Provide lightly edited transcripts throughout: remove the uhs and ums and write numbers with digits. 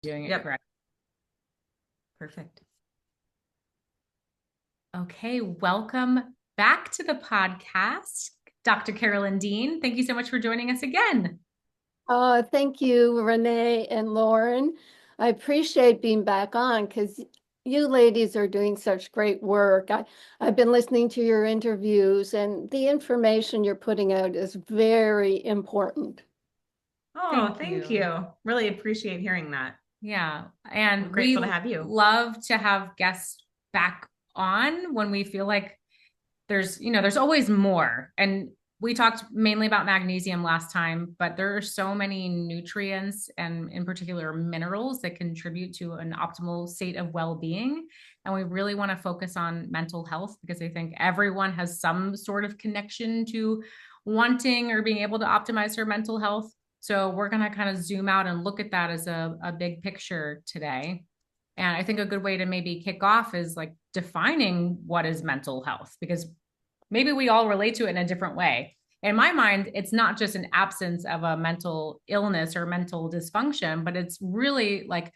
Doing it Yep. correct. Perfect. Okay, welcome back to the podcast, Dr. Carolyn Dean. Thank you so much for joining us again. Thank you, Renee and Lauren. I appreciate being back on because you ladies are doing such great work. I've been listening to your interviews, and the information you're putting out is very important. Oh, Thank thank you. you. Really appreciate hearing that. Yeah, I'm and grateful to we have you. love to have guests back on when we feel like there's always more. And we talked mainly about magnesium last time, but there are so many nutrients and in particular minerals that contribute to an optimal state of well-being. And we really want to focus on mental health because I think everyone has some sort of connection to wanting or being able to optimize their mental health. So we're going to kind of zoom out and look at that as a big picture today. And I think a good way to maybe kick off is like defining what is mental health, because maybe we all relate to it in a different way. In my mind, it's not just an absence of a mental illness or mental dysfunction, but it's really like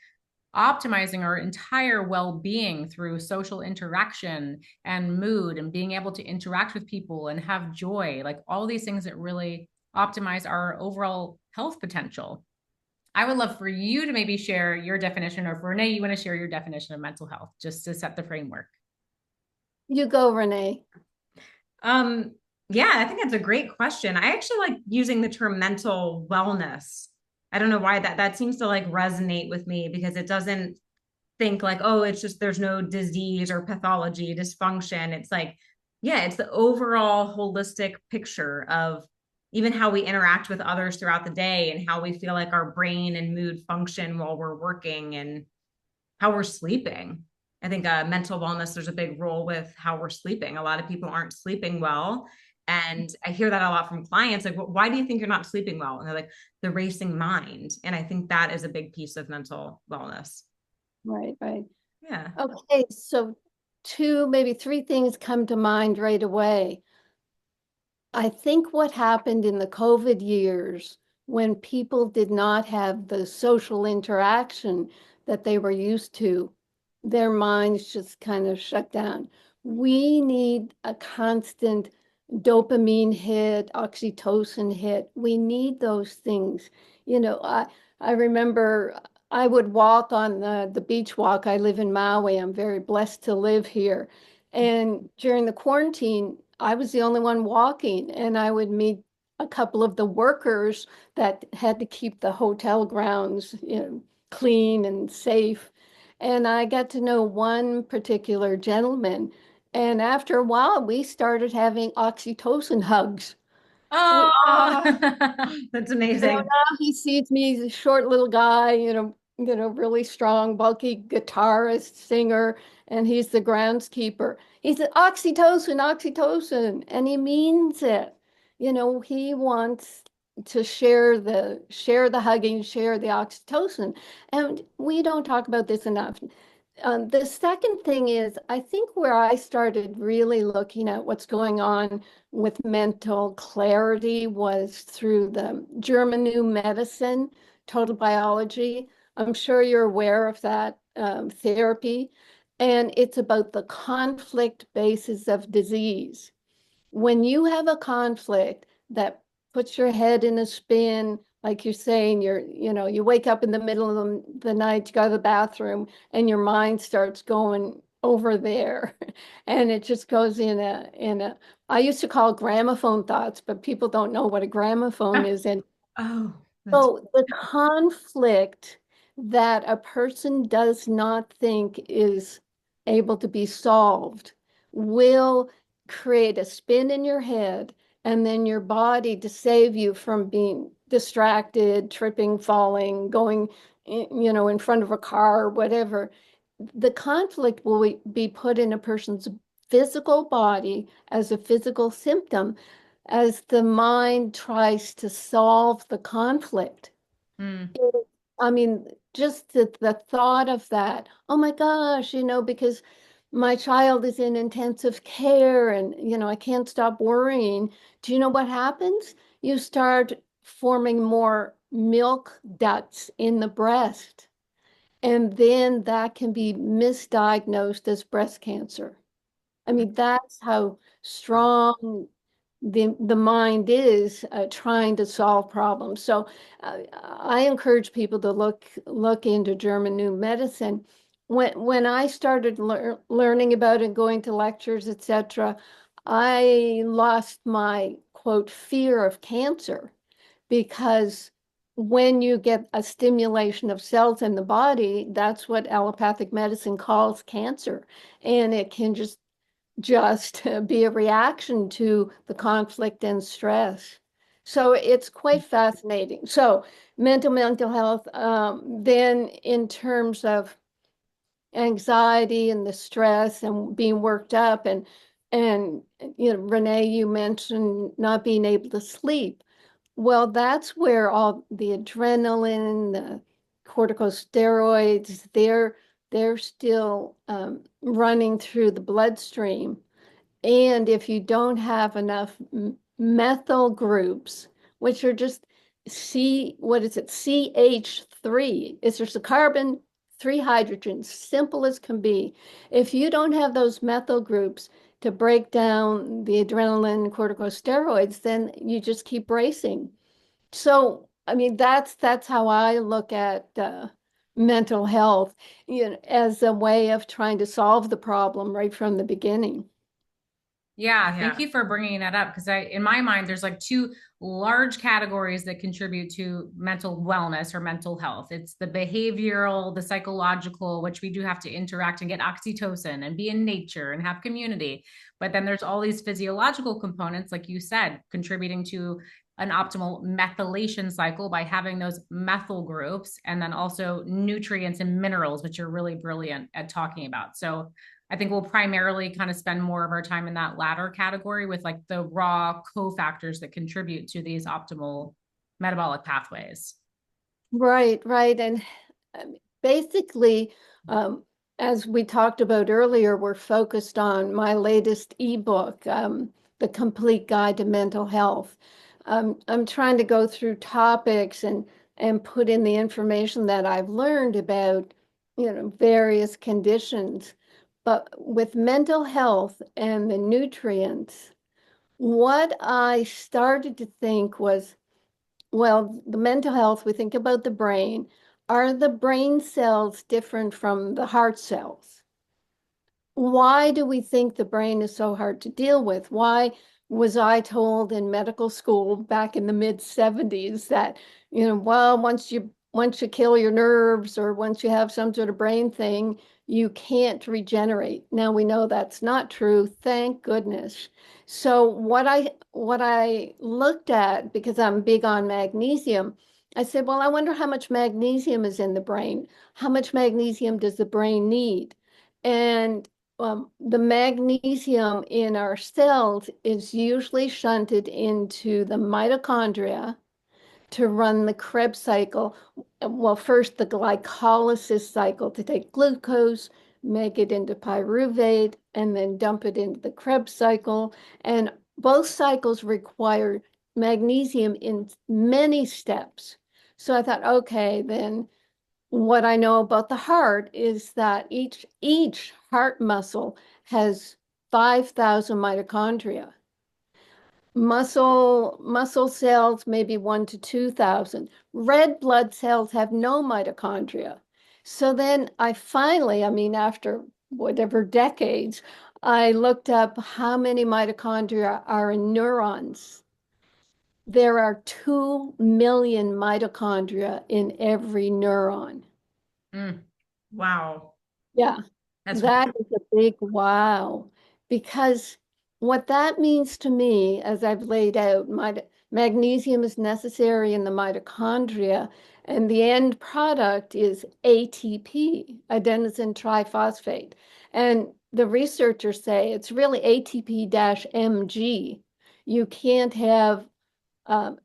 optimizing our entire well-being through social interaction and mood and being able to interact with people and have joy, like all these things that really optimize our overall health potential. I would love for you to maybe share your definition, or if Renee, you want to share your definition of mental health, just to set the framework. You go, Renee. Um, yeah, I think that's a great question. I actually like using the term mental wellness. I don't know why that seems to like resonate with me because it doesn't think like, oh, it's just there's no disease or pathology, dysfunction. It's like, yeah, it's the overall holistic picture of even how we interact with others throughout the day and how we feel like our brain and mood function while we're working and how we're sleeping. I think mental wellness, there's a big role with how we're sleeping. A lot of people aren't sleeping well. And I hear that a lot from clients like, well, why do you think you're not sleeping well? And they're like, the racing mind. And I think that is a big piece of mental wellness. Right, right. Yeah. Okay, so two, maybe three things come to mind right away. I think what happened in the COVID years when people did not have the social interaction that they were used to, their minds just kind of shut down. We need a constant dopamine hit, oxytocin hit. We need those things. I remember I would walk on the beach walk. I live in Maui. I'm very blessed to live here. And during the quarantine, I was the only one walking, and I would meet a couple of the workers that had to keep the hotel grounds, clean and safe. And I got to know one particular gentleman. And after a while, we started having oxytocin hugs. We, Oh, that's amazing. now he sees me, he's a short little guy, really strong, bulky guitarist, singer, and he's the groundskeeper. He said, oxytocin, oxytocin, and he means it. He wants to share the hugging, share the oxytocin. And we don't talk about this enough. The second thing is, I think where I started really looking at what's going on with mental clarity was through the German New Medicine, total biology. I'm sure you're aware of that therapy. And it's about the conflict basis of disease. When you have a conflict that puts your head in a spin, like you're saying, you wake up in the middle of the night, you go to the bathroom, and your mind starts going over there, and it just goes in a. I used to call gramophone thoughts, but people don't know what a gramophone is, and Oh, that's so the conflict that a person does not think is able to be solved will create a spin in your head, and then your body, to save you from being distracted, tripping, falling, going in front of a car or whatever, the conflict will be put in a person's physical body as a physical symptom as the mind tries to solve the conflict. Mm. I mean, just the thought of that, oh my gosh, because my child is in intensive care and, I can't stop worrying. Do you know what happens? You start forming more milk ducts in the breast. And then that can be misdiagnosed as breast cancer. I mean, that's how strong the mind is trying to solve problems. So I encourage people to look into German New Medicine. When I started learning about it, going to lectures, etc., I lost my quote fear of cancer because when you get a stimulation of cells in the body, that's what allopathic medicine calls cancer, and it can just be a reaction to the conflict and stress. So it's quite fascinating. So mental health. Then in terms of anxiety and the stress and being worked up and Renee, you mentioned not being able to sleep. Well, that's where all the adrenaline, the corticosteroids, they're still running through the bloodstream. And if you don't have enough methyl groups, which are just what is it? CH3. It's just a carbon, three hydrogens, simple as can be. If you don't have those methyl groups to break down the adrenaline and corticosteroids, then you just keep racing. So, I mean, that's how I look at mental health, as a way of trying to solve the problem right from the beginning. Yeah, thank Yeah. you for bringing that up because in my mind, there's like two large categories that contribute to mental wellness or mental health. It's the behavioral, the psychological, which we do have to interact and get oxytocin and be in nature and have community. But then there's all these physiological components, like you said, contributing to an optimal methylation cycle by having those methyl groups, and then also nutrients and minerals, which you're really brilliant at talking about. So I think we'll primarily kind of spend more of our time in that latter category with like the raw cofactors that contribute to these optimal metabolic pathways. Right. And basically, as we talked about earlier, we're focused on my latest ebook, The Complete Guide to Mental Health. I'm trying to go through topics and put in the information that I've learned about, various conditions. But with mental health and the nutrients, what I started to think was, well, the mental health, we think about the brain. Are the brain cells different from the heart cells? Why do we think the brain is so hard to deal with? Why was I told in medical school back in the mid 70s that, well, once you kill your nerves or once you have some sort of brain thing, you can't regenerate. Now we know that's not true, thank goodness. So what I looked at, because I'm big on magnesium, I said, well, I wonder how much magnesium is in the brain. How much magnesium does the brain need? And the magnesium in our cells is usually shunted into the mitochondria to run the Krebs cycle. Well, first the glycolysis cycle to take glucose, make it into pyruvate, and then dump it into the Krebs cycle. And both cycles require magnesium in many steps. So I thought, okay, then what I know about the heart is that each heart muscle has 5,000 mitochondria. Muscle cells maybe 1 to 2,000. Red blood cells have no mitochondria. So then I finally, I mean, after whatever decades, I looked up how many mitochondria are in neurons. There are 2 million mitochondria in every neuron. Mm, Wow. Yeah, that's that is a big wow. Because what that means to me, as I've laid out, magnesium is necessary in the mitochondria, and the end product is ATP, adenosine triphosphate. And the researchers say it's really ATP-MG. You can't have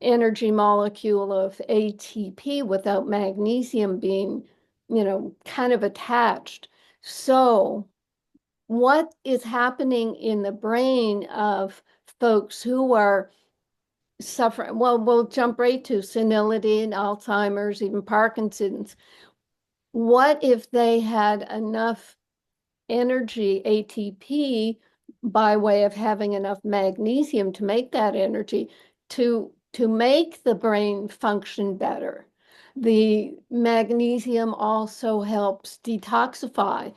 energy molecule of ATP without magnesium being, kind of attached. So, what is happening in the brain of folks who are suffering? Well, we'll jump right to senility and Alzheimer's, even Parkinson's. what if they had enough energy, ATP, by way of having enough magnesium to make that energy to make the brain function better. The magnesium also helps detoxify.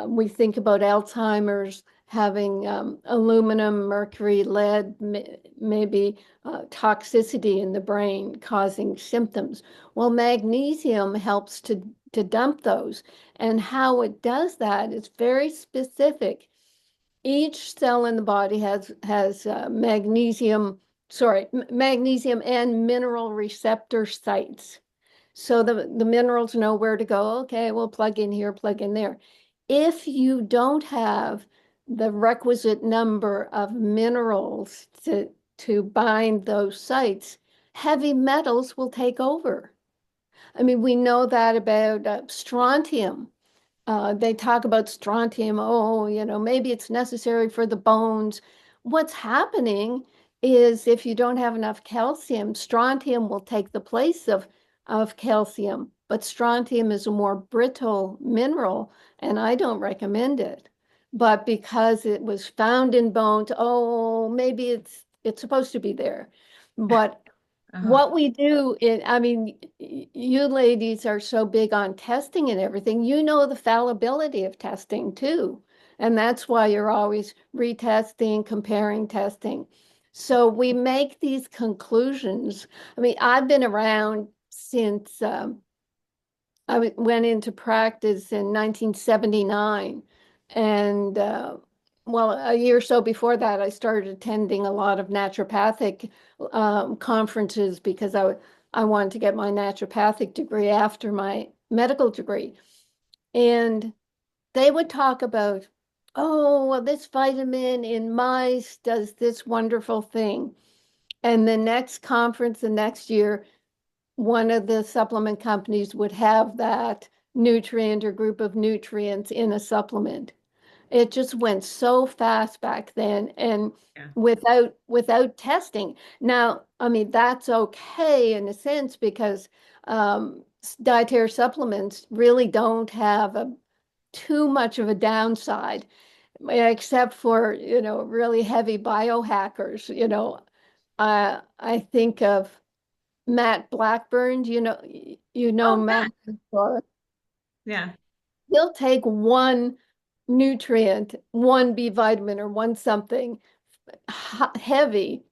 We think about Alzheimer's having aluminum, mercury, lead, maybe toxicity in the brain causing symptoms. Well, magnesium helps to dump those. And how it does that is very specific. Each cell in the body has magnesium and mineral receptor sites. So the minerals know where to go. Okay, we'll plug in here, plug in there. If you don't have the requisite number of minerals to bind those sites, heavy metals will take over. I mean, we know that about strontium. They talk about strontium. Oh, maybe it's necessary for the bones. What's happening is if you don't have enough calcium, strontium will take the place of calcium. But strontium is a more brittle mineral, and I don't recommend it. But because it was found in bones, oh, maybe it's supposed to be there. But Oh, what we do I mean, you ladies are so big on testing and everything. You know the fallibility of testing too. And that's why you're always retesting, comparing testing. So we make these conclusions. I mean, I've been around since went into practice in 1979. And well, a year or so before that, I started attending a lot of naturopathic conferences because I wanted to get my naturopathic degree after my medical degree. And they would talk about, oh, well, this vitamin in mice does this wonderful thing. And the next conference the next year, one of the supplement companies would have that nutrient or group of nutrients in a supplement. It just went so fast back then and yeah. without testing. Now, I mean, that's okay in a sense because dietary supplements really don't have too much of a downside, except for, really heavy biohackers. I think of Matt Blackburn, Oh, Matt. yeah. Yeah. He'll take one nutrient, one B vitamin or one something heavy,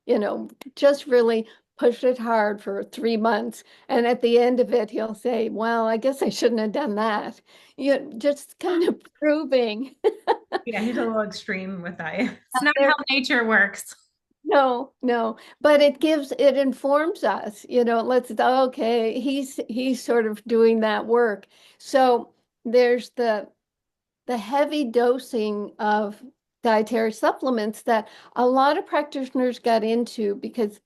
just really push it hard for 3 months. And at the end of it, he'll say, well, I guess I shouldn't have done that. Just kind of proving. Yeah, he's a little extreme with that. It's not how nature works. No, no, but it informs us, okay, he's sort of doing that work. So there's the heavy dosing of dietary supplements that a lot of practitioners got into because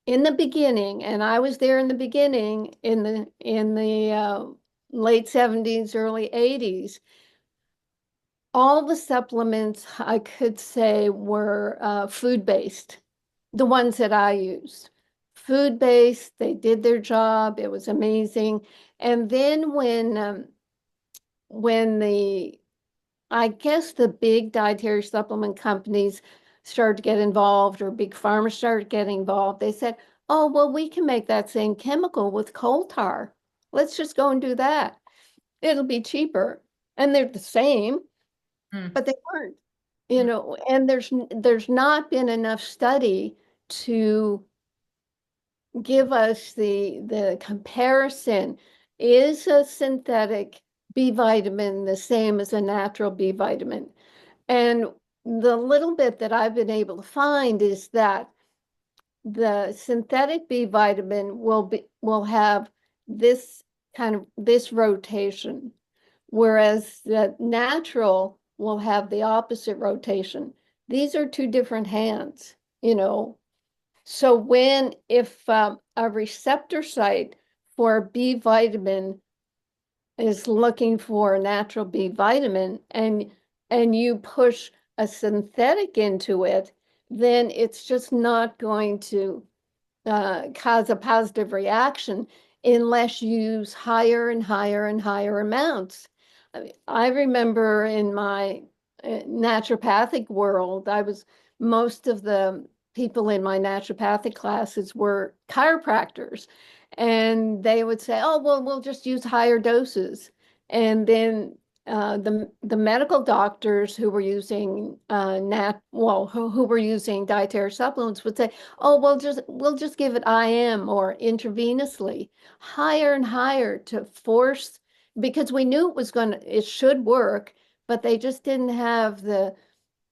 in the beginning, and I was there in the beginning in the late 70s, early 80s, all the supplements I could say were food-based, the ones that I used. Food-based, they did their job, it was amazing. And then when I guess the big dietary supplement companies started to get involved, or big pharma started getting involved, they said, oh, well, we can make that same chemical with coal tar. Let's just go and do that. It'll be cheaper. And they're the same, Mm. but they weren't, and there's not been enough study to give us the comparison. Is a synthetic B vitamin the same as a natural B vitamin? And the little bit that I've been able to find is that the synthetic B vitamin will have this rotation, whereas the natural will have the opposite rotation. These are two different hands, So if a receptor site for B vitamin is looking for a natural B vitamin and you push a synthetic into it, then it's just not going to cause a positive reaction. unless you use higher and higher and higher amounts. I remember in my naturopathic world, most of the people in my naturopathic classes were chiropractors, and they would say, "Oh, well, we'll just use higher doses." And then the medical doctors who were using who were using dietary supplements would say, "Oh, we'll just give it IM or intravenously, higher and higher to force," because we knew it should work, but they just didn't have the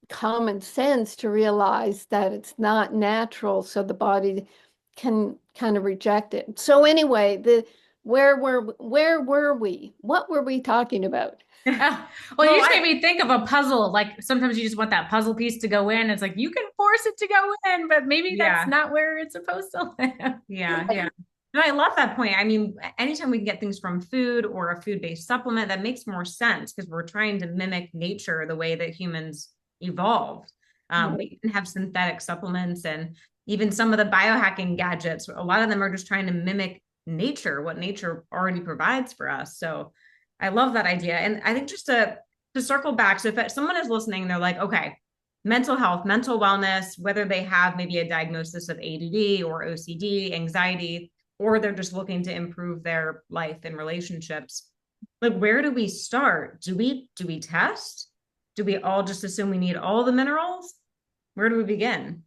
common sense to realize that it's not natural, so the body can kind of reject it. So anyway, where were we? What were we talking about? Well, Well, you just made me think of a puzzle. Like sometimes you just want that puzzle piece to go in. It's like you can force it to go in, but maybe that's yeah, not where it's supposed to live. yeah. No, I love that point. I mean, anytime we can get things from food or a food-based supplement, that makes more sense because we're trying to mimic nature the way that humans evolved. We can have synthetic supplements and even some of the biohacking gadgets. A lot of them are just trying to mimic nature, what nature already provides for us. So I love that idea. And I think just to circle back, so if someone is listening, they're like, okay, mental health, mental wellness, whether they have maybe a diagnosis of ADD or OCD, anxiety, or they're just looking to improve their life and relationships, like where do we start? Do we test? Do we all just assume we need all the minerals? Where do we begin?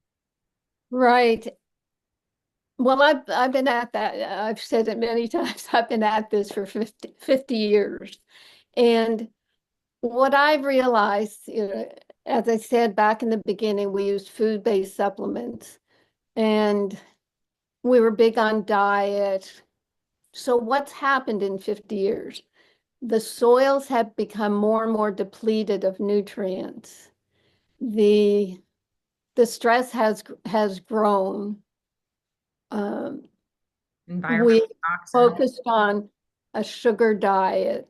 Right. Well, I've been at that. I've said it many times. I've been at this for 50 years. And what I've realized, as I said back in the beginning, we used food-based supplements and we were big on diet. So what's happened in 50 years? The soils have become more and more depleted of nutrients. The the stress has grown. We Environmental toxin. focused on a sugar diet.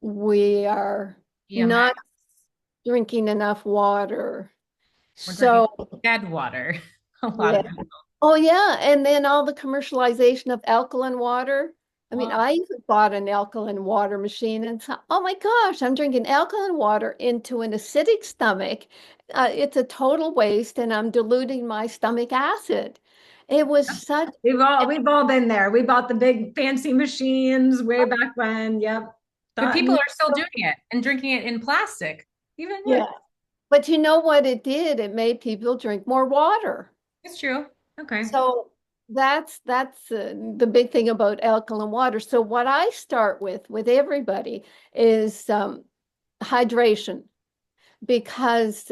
We are EMF. not drinking enough water. We're drinking So, dead water. A lot yeah. of people. Oh, yeah. And then all the commercialization of alkaline water. I mean, Well, I even bought an alkaline water machine and thought, oh my gosh, I'm drinking alkaline water into an acidic stomach. It's a total waste, and I'm diluting my stomach acid. It was such, We've all been there. We bought the big fancy machines way back when. Yep. but Thought, people are still doing it and drinking it in plastic. Even yeah. But you know what it did? It made people drink more water. it's true. okay. So that's the big thing about alkaline water. So what I start with everybody is hydration, because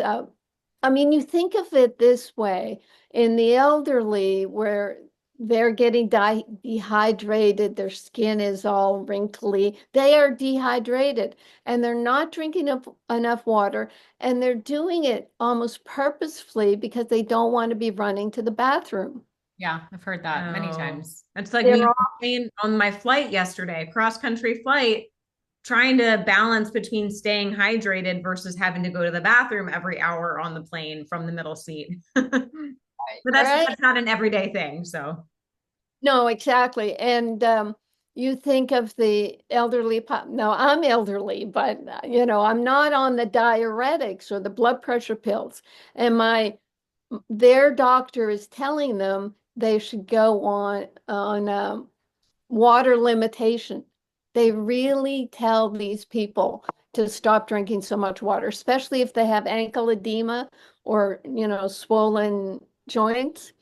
I mean, you think of it this way: in the elderly, where they're getting dehydrated, their skin is all wrinkly, they are dehydrated and they're not drinking enough water, and they're doing it almost purposefully because they don't want to be running to the bathroom. Yeah, I've heard that many Oh, times. that's like They're me all, on my flight yesterday, cross country flight, trying to balance between staying hydrated versus having to go to the bathroom every hour on the plane from the middle seat. But that's right? that's not an everyday thing. So No, exactly. And you think of the elderly no, I'm elderly, but I'm not on the diuretics or the blood pressure pills. And their doctor is telling them they should go on water limitation. They really tell these people to stop drinking so much water, especially if they have ankle edema or, swollen joints.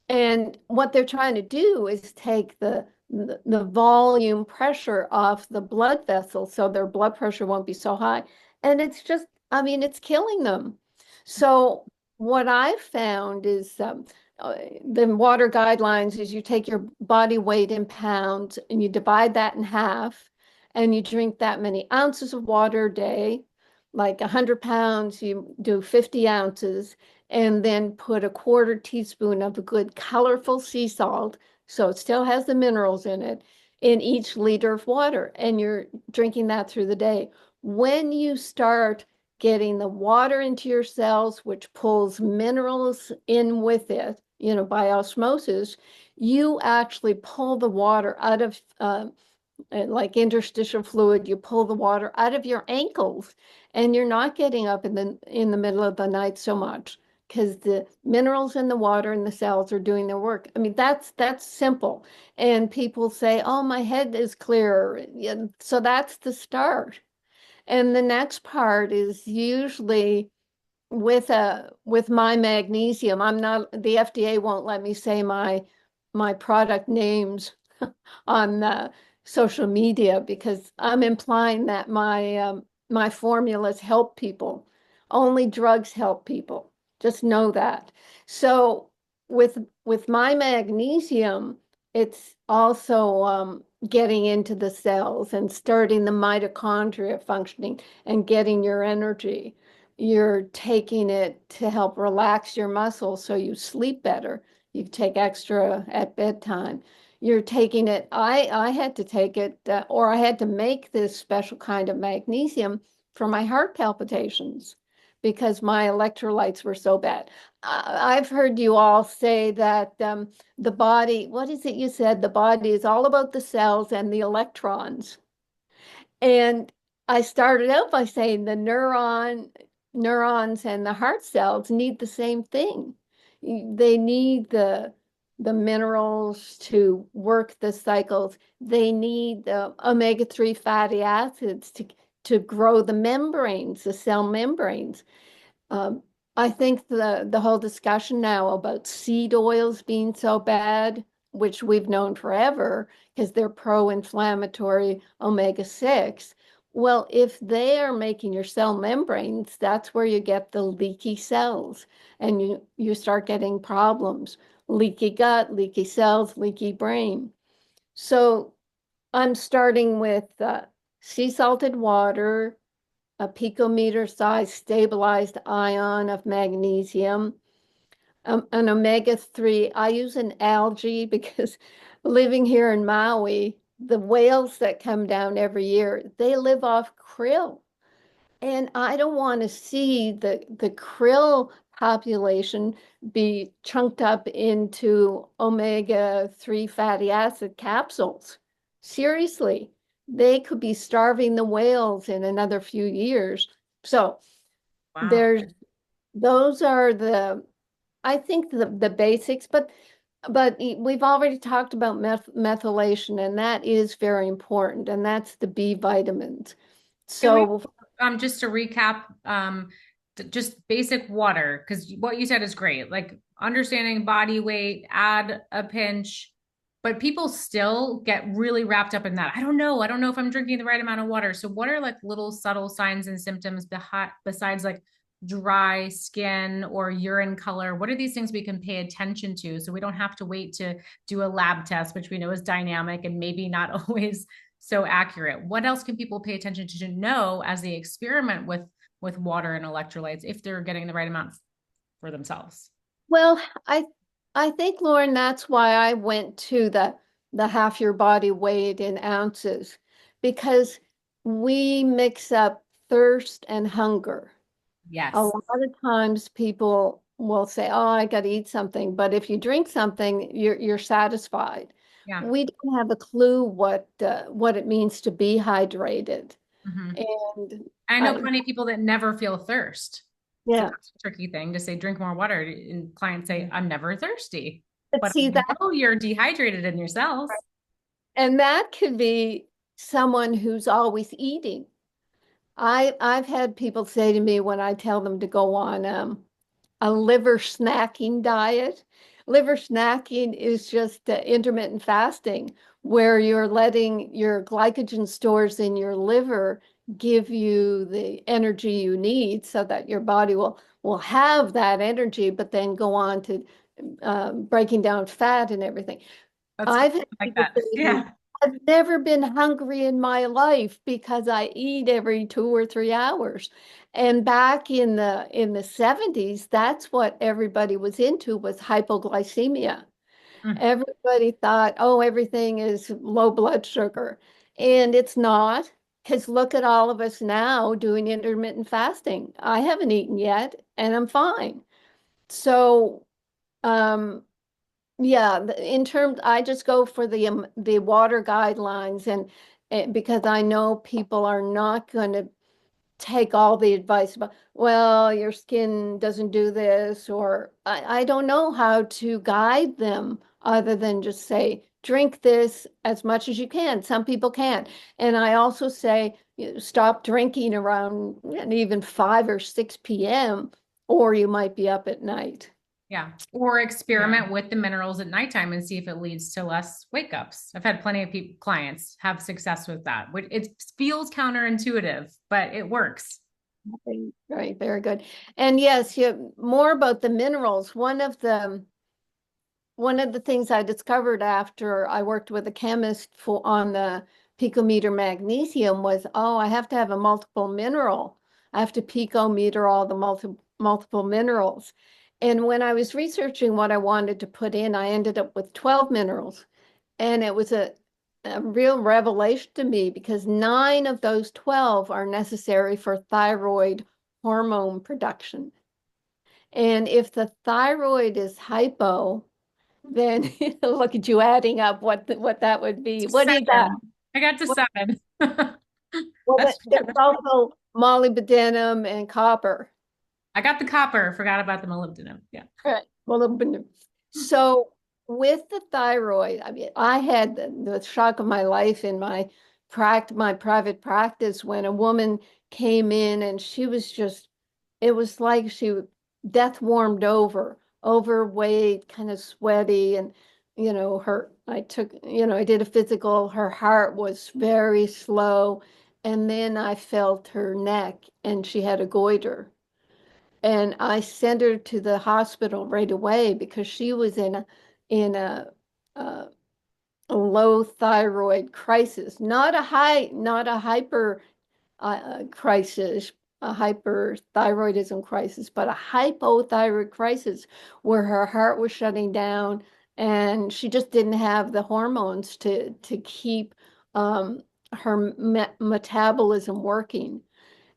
And what they're trying to do is take the volume pressure off the blood vessels so their blood pressure won't be so high. And it's just, I mean, it's killing them. So what I've found is the water guidelines is you take your body weight in pounds and you divide that in half, and you drink that many ounces of water a day. Like 100 pounds, you do 50 ounces, and then put a quarter teaspoon of a good colorful sea salt, so it still has the minerals in each liter of water, and you're drinking that through the day. When you start getting the water into your cells, which pulls minerals in with it, by osmosis, you actually pull the water out of like interstitial fluid, you pull the water out of your ankles, and you're not getting up in the middle of the night so much because the minerals in the water and the cells are doing their work. I mean, that's simple. And people say, "Oh, my head is clearer." Yeah, so that's the start. And the next part is usually with my magnesium. I'm not, the FDA won't let me say my product names on social media because I'm implying that my formulas help people. Only drugs help people. Just know that. So with with my magnesium, it's also getting into the cells and starting the mitochondria functioning and getting your energy. You're taking it to help relax your muscles so you sleep better. You take extra at bedtime. You're taking it. I had to take it, or I had to make this special kind of magnesium for my heart palpitations because my electrolytes were so bad. I've heard you all say that the body, what is it you said? The body is all about the cells and the electrons. And I started out by saying the neurons and the heart cells need the same thing. They need the minerals to work the cycles. They need the omega-3 fatty acids to grow the membranes, the cell membranes. Um, I think the whole discussion now about seed oils being so bad, which we've known forever because they're pro-inflammatory omega-6. Well, if they are making your cell membranes, that's where you get the leaky cells and you start getting problems. Leaky gut, leaky cells, leaky brain. So I'm starting with sea salted water, a picometer size stabilized ion of magnesium, an omega-3. I use an algae because living here in Maui, the whales that come down every year, they live off krill. And I don't want to see the krill population be chunked up into omega-3 fatty acid capsules. Seriously, they could be starving the whales in another few years. So Wow. there's those are I think the basics, but we've already talked about methylation, and that is very important, and that's the B vitamins. Can we So just to recap, just basic water, because what you said is great. Like understanding body weight, add a pinch, but people still get really wrapped up in that. I don't know. I don't know if I'm drinking the right amount of water. So what are like little subtle signs and symptoms besides like dry skin or urine color? What are these things we can pay attention to so we don't have to wait to do a lab test, which we know is dynamic and maybe not always so accurate? What else can people pay attention to know as they experiment with water and electrolytes if they're getting the right amount for themselves? well, I think, Lauren, that's why I went to the half your body weight in ounces, because we mix up thirst and hunger. A Yes. lot of times people will say, "Oh, I got to eat something," but if you drink something, you're satisfied. Yeah. We don't have a clue what it means to be hydrated, Mm-hmm. and I know I plenty of people that never feel thirst. So yeah. that's a tricky thing to say, drink more water. And clients say, I'm never thirsty. But But see I that, know you're dehydrated in your cells. and that could be someone who's always eating. I've had people say to me when I tell them to go on a liver snacking diet. Liver snacking is just intermittent fasting, where you're letting your glycogen stores in your liver give you the energy you need so that your body will have that energy, but then go on to breaking down fat and everything. That's I've had like people that. say to me, Yeah. I've never been hungry in my life because I eat every 2 or 3 hours. And back in the 70s, that's what everybody was into was hypoglycemia. Mm. Everybody thought, oh, everything is low blood sugar. And it's not, because look at all of us now doing intermittent fasting. I haven't eaten yet, and I'm fine. So, um, Yeah, in terms, I just go for the water guidelines, and because I know people are not going to take all the advice about, well, your skin doesn't do this, or I don't know how to guide them other than just say, drink this as much as you can. Some people can't. And I also say, stop drinking around even 5 or 6 p.m., or you might be up at night. Yeah. Or experiment with the minerals at nighttime and see if it leads to less wake ups. I've had plenty of clients have success with that. It feels counterintuitive, but it works. Right, right, very good. And yes, more about the minerals. One of the things I discovered after I worked with a chemist on the picometer magnesium was, oh, I have to have a multiple mineral. I have to picometer all the multiple minerals. And when I was researching what I wanted to put in, I ended up with 12 minerals. And it was a real revelation to me because 9 of those 12 are necessary for thyroid hormone production. And if the thyroid is hypo, then look at you adding up what that would be. What do you got? Seven. I got to What, 7. well, That's there's also molybdenum and copper. I got the copper, forgot about the molybdenum. Yeah. Right. Molybdenum. So with the thyroid, I mean, I had the shock of my life in my private practice when a woman came in and she was just, it was like death warmed over, overweight, kind of sweaty, and I did a physical, her heart was very slow, and then I felt her neck and she had a goiter. And I sent her to the hospital right away because she was in a low thyroid crisis, not a hyper crisis, a hyperthyroidism crisis, but a hypothyroid crisis where her heart was shutting down and she just didn't have the hormones to keep her metabolism working,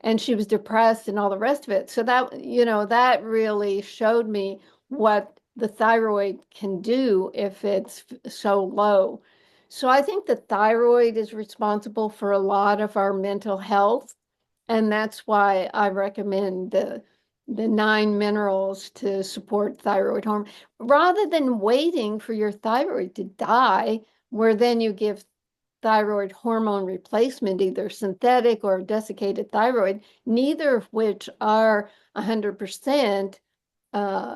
and she was depressed and all the rest of it. So that really showed me what the thyroid can do if it's so low. So I think the thyroid is responsible for a lot of our mental health, and that's why I recommend the 9 minerals to support thyroid hormone rather than waiting for your thyroid to die, where then you give thyroid hormone replacement, either synthetic or desiccated thyroid, neither of which are 100% uh,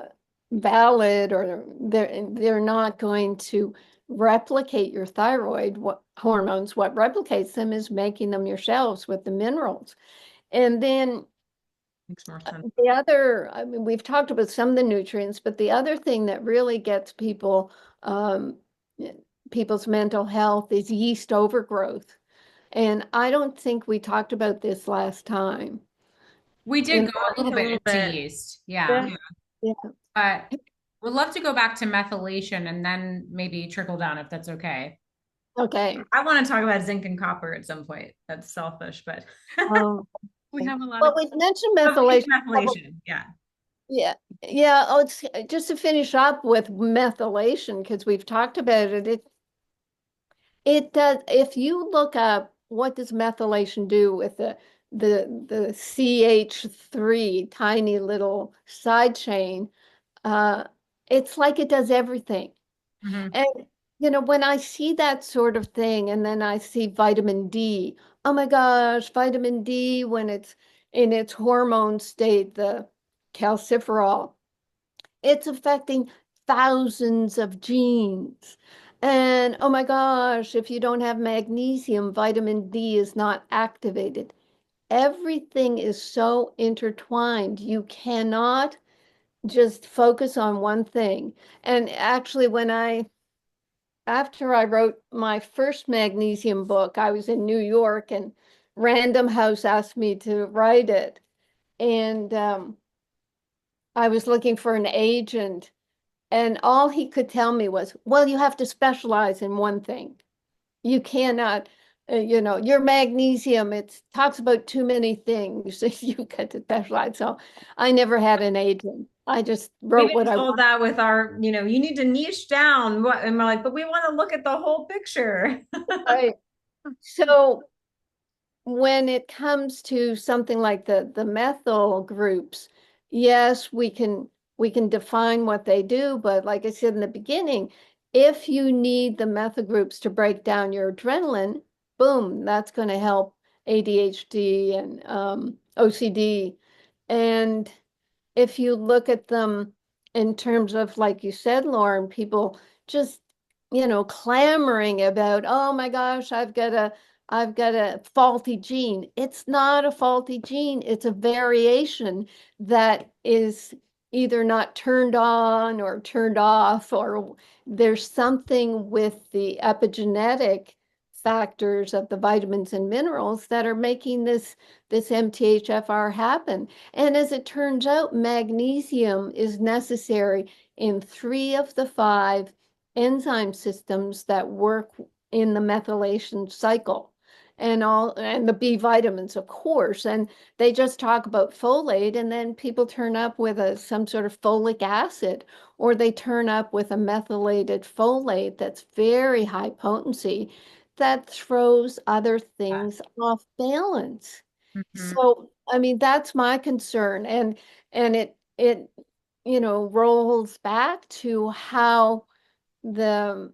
valid, or they're not going to replicate your thyroid hormones. What replicates them is making them yourselves with the minerals. And then Makes more sense. I mean, we've talked about some of the nutrients, but the other thing that really gets um, people's mental health is yeast overgrowth. And I don't think we talked about this last time. We did And go a little bit to yeast. Yeah. yeah, yeah. But we'd love to go back to methylation and then maybe trickle down if that's okay. Okay. I want to talk about zinc and copper at some point. That's selfish, but Um, We have a lot well, of we mentioned oh, yeast methylation. methylation. Yeah. Yeah. Yeah. Oh, it's just to finish up with methylation, because we've talked about it. It does. If you look up what does methylation do with the CH3 tiny little side chain, uh, it's like it does everything. Mhm. And when I see that sort of thing, and then I see vitamin D, oh my gosh, vitamin D when it's in its hormone state, the calciferol, it's affecting thousands of genes. And oh my gosh, if you don't have magnesium, vitamin D is not activated. Everything is so intertwined. You cannot just focus on one thing. And actually, after I wrote my first magnesium book, I was in New York and Random House asked me to write it. And I was looking for an agent. And all he could tell me was, well, you have to specialize in one thing. You cannot, your magnesium, it talks about too many things. You got to specialize. So I never had an agent. I just We wrote get what I told want. that with our, you need to niche down. And we're like, but we want to look at the whole picture. Right. So when it comes to something like the methyl groups, yes, we can define what they do, but like I said in the beginning, if you need the methyl groups to break down your adrenaline, boom, that's going to help ADHD and OCD. And if you look at them in terms of, like you said, Lauren, people just, clamoring about, oh my gosh, I've got a faulty gene. It's not a faulty gene. It's a variation that is either not turned on or turned off, or there's something with the epigenetic factors of the vitamins and minerals that are making this MTHFR happen. And as it turns out, magnesium is necessary in 3 of the 5 enzyme systems that work in the methylation cycle, and the B vitamins, of course. And they just talk about folate, and then people turn up with some sort of folic acid, or they turn up with a methylated folate that's very high potency that throws other things off balance. Mhm. So, I mean, that's my concern. And it rolls back to how the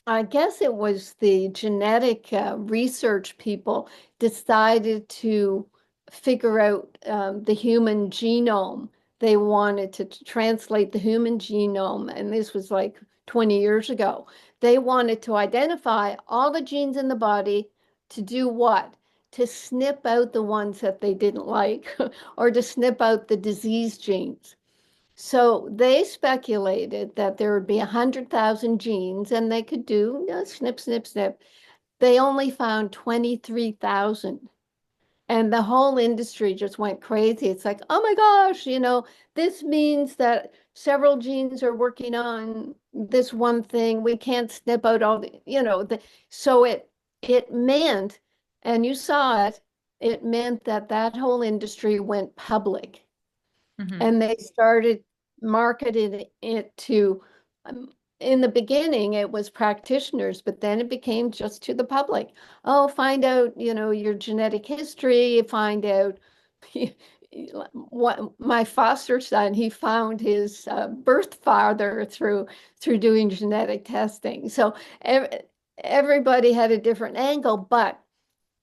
I guess it was the genetic research people decided to figure out the human genome. They wanted to translate the human genome, and this was like 20 years ago. They wanted to identify all the genes in the body to do what? To snip out the ones that they didn't like, or to snip out the disease genes. So they speculated that there would be 100,000 genes and they could do snip, snip, snip. They only found 23,000. And the whole industry just went crazy. It's like, oh my gosh, this means that several genes are working on this one thing. We can't snip out all so it meant, and you saw it, it meant that that whole industry went public, Mhm. and they started marketing it to in the beginning it was practitioners, but then it became just to the public. Oh, find out, your genetic history, find out what my foster son, he found his birth father through doing genetic testing. So everybody had a different angle, but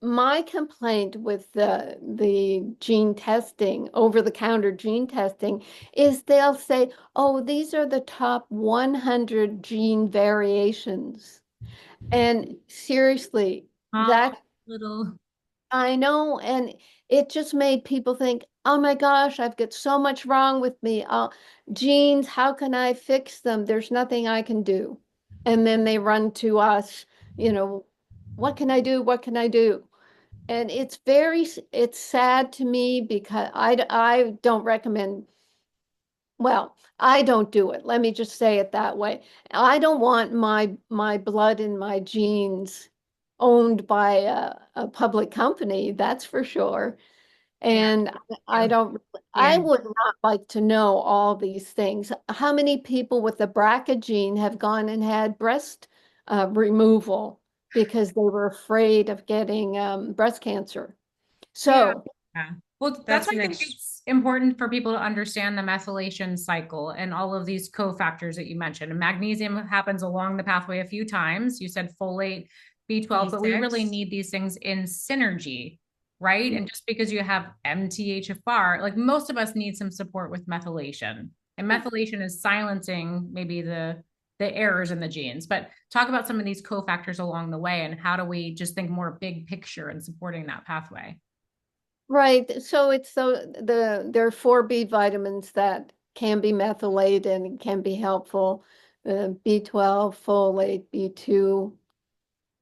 my complaint with the gene testing, over-the-counter gene testing, is they'll say, oh, these are the top 100 gene variations. And seriously, Oh, that little. I know, and it just made people think, oh my gosh, I've got so much wrong with me. Genes, how can I fix them? There's nothing I can do. And then they run to us, you know, what can I do? What can I do? And it's sad to me because I don't recommend, well, I don't do it. Let me just say it that way. I don't want my blood and my genes owned by a public company, that's for sure. Yeah. And I You. don't, I Yeah. would not like to know all these things. How many people with the BRCA gene have gone and had breast removal because they were afraid of getting breast cancer? Yeah. So, Yeah. Well, that's That's why an I think it's important for people to understand the methylation cycle and all of these cofactors that you mentioned. And magnesium happens along the pathway a few times. You said folate, B12, but we really B6. need these things in synergy, right? And just because you have MTHFR, like most of us need some support with methylation. And methylation is silencing maybe the errors in the genes. But talk about some of these cofactors along the way and how do we just think more big picture in supporting that pathway? right. So there are 4 B vitamins that can be methylated and can be helpful. B12, folate, B2,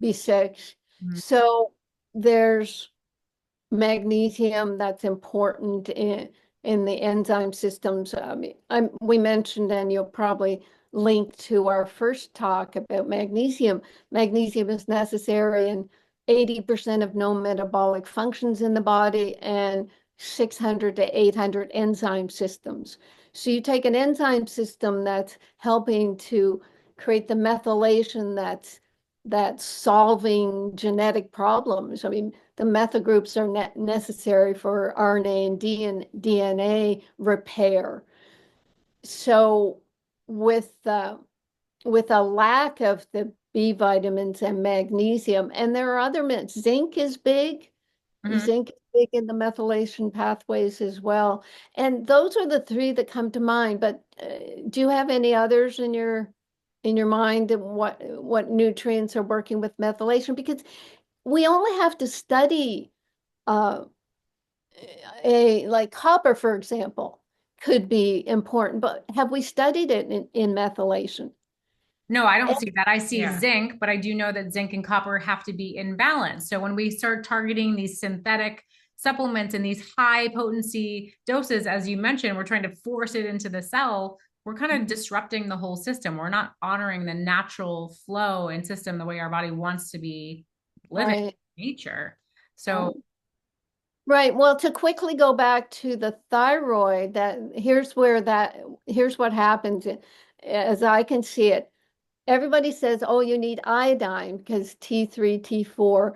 B6. Mhm. So there's magnesium that's important in the enzyme systems. We mentioned, and you'll probably link to our first talk about magnesium. Magnesium is necessary in 80% of known metabolic functions in the body and 600 to 800 enzyme systems. So you take an enzyme system that's helping to create the methylation that's solving genetic problems. I mean, the methyl groups are necessary for RNA and DNA repair. So with with a lack of the B vitamins and magnesium, and there are other minerals. Zinc is big. Mhm. Zinc is big in the methylation pathways as well. And those are the three that come to mind. But do you have any others in your mind and what nutrients are working with methylation? Because we only have to study uh, a like copper, for example, could be important, but have we studied it in methylation? No, I don't And see that. I see Yeah. zinc, but I do know that zinc and copper have to be in balance. So when we start targeting these synthetic supplements in these high potency doses, as you mentioned, we're trying to force it into the cell. We're kind of disrupting the whole system. We're not honoring the natural flow and system the way our body wants to be living right, in nature. So, right. Right. Well, to quickly go back to the thyroid, here's what happens as I can see it. Everybody says, oh, you need iodine because T3, T4,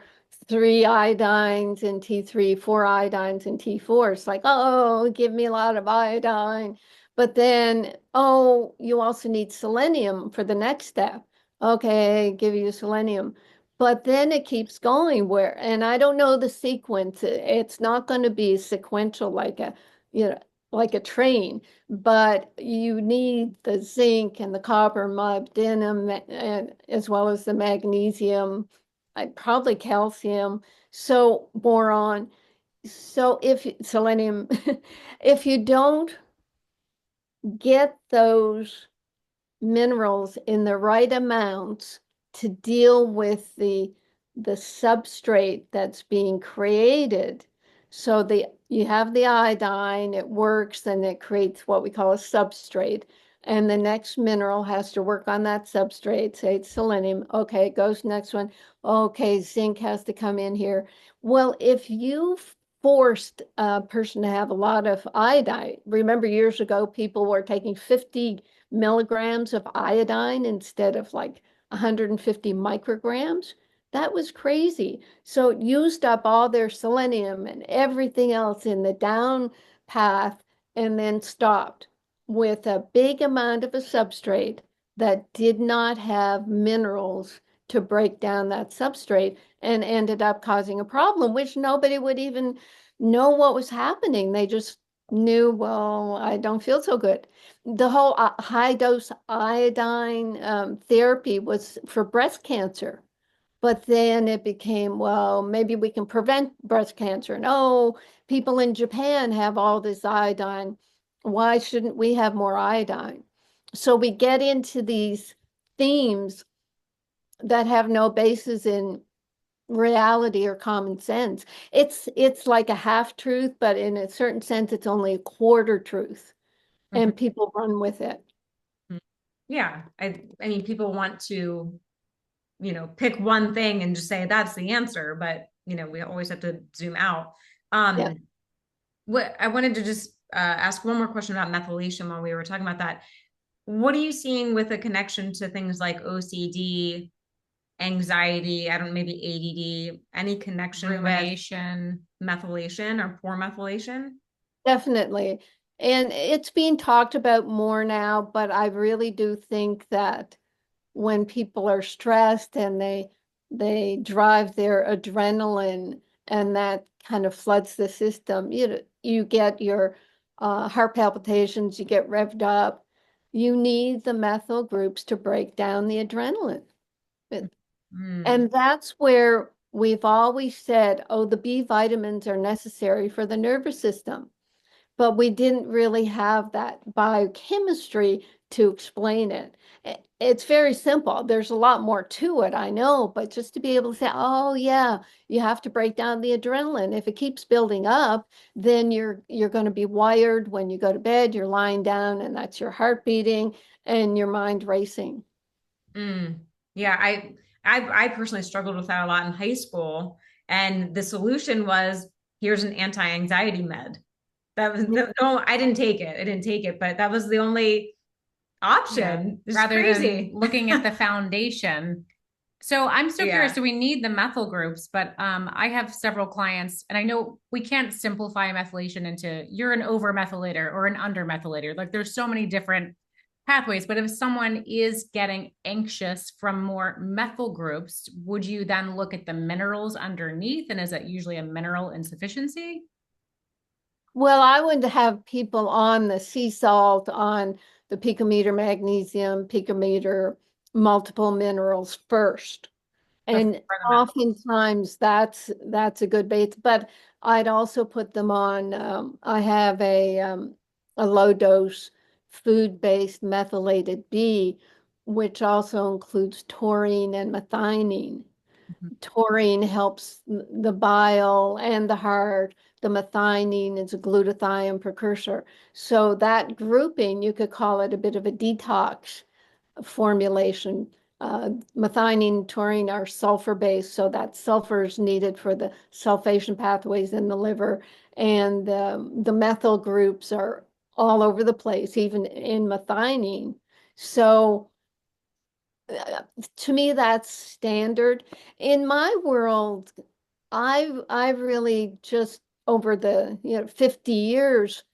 three iodines in T3, four iodines in T4. It's like, oh, give me a lot of iodine. But then, oh, you also need selenium for the next step. Okay, give you selenium. But then it keeps going where, and I don't know the sequence. It's not going to be sequential you know, like a train, but you need the zinc and the copper, molybdenum, and as well as the magnesium, probably calcium, so boron. So if selenium, if you don't get those minerals in the right amounts to deal with the substrate that's being created. So the you have the iodine, it works, and it creates what we call a substrate. And the next mineral has to work on that substrate, say it's selenium. Okay, it goes next one. Okay, zinc has to come in here. Well, if you forced a person to have a lot of iodine, remember years ago, people were taking 50 milligrams of iodine instead of like 150 micrograms. That was crazy. So it used up all their selenium and everything else in the down path and then stopped with a big amount of a substrate that did not have minerals to break down that substrate and ended up causing a problem, which nobody would even know what was happening. They just knew, well, I don't feel so good. The whole high dose iodine therapy was for breast cancer. But then it became, well, maybe we can prevent breast cancer. And oh, people in Japan have all this iodine. Why shouldn't we have more iodine? So we get into these themes that have no basis in reality or common sense. It's like a half truth, but in a certain sense, it's only a quarter truth, mhm. and people run with it. Yeah. I mean, people want to, pick one thing and just say that's the answer, but we always have to zoom out. Yeah. What I wanted to just ask one more question about methylation while we were talking about that. What are you seeing with a connection to things like OCD, anxiety, I don't know, maybe ADD, any connection with Rumination. methylation or poor methylation? Definitely. And it's being talked about more now, but I really do think that when people are stressed and they drive their adrenaline and that kind of floods the system, you get your heart palpitations, you get revved up. You need the methyl groups to break down the adrenaline. Mm. And that's where we've always said, oh, the B vitamins are necessary for the nervous system, but we didn't really have that biochemistry to explain it. It's very simple. There's a lot more to it, I know, but just to be able to say, oh yeah, you have to break down the adrenaline. If it keeps building up, then you're going to be wired when you go to bed, you're lying down and that's your heart beating and your mind racing. Mm. Yeah, I personally struggled with that a lot in high school, and the solution was here's an anti-anxiety med. That was no, I didn't take it. I didn't take it, but that was the only Yeah. option. It's Rather than crazy. looking at the foundation. So I'm so curious. Yeah. So we need the methyl groups, but I have several clients, and I know we can't simplify methylation into you're an over methylator or an under methylator. Like there's so many different pathways. But if someone is getting anxious from more methyl groups, would you then look at the minerals underneath? And is it usually a mineral insufficiency? Well, I would have people on the sea salt, on the picometer magnesium, picometer, multiple minerals first. Before And the methyl. oftentimes that's a good base, but I'd also put them on. I have a low dose food-based methylated B, which also includes taurine and methionine. Mhm. Taurine helps the bile and the heart. The methionine is a glutathione precursor. So that grouping, you could call it a bit of a detox formulation. Methionine, taurine are sulfur-based, so that sulfur is needed for the sulfation pathways in the liver. And the methyl groups are all over the place, even in methionine. So to me, that's standard. In my world, I've really just over the 50 years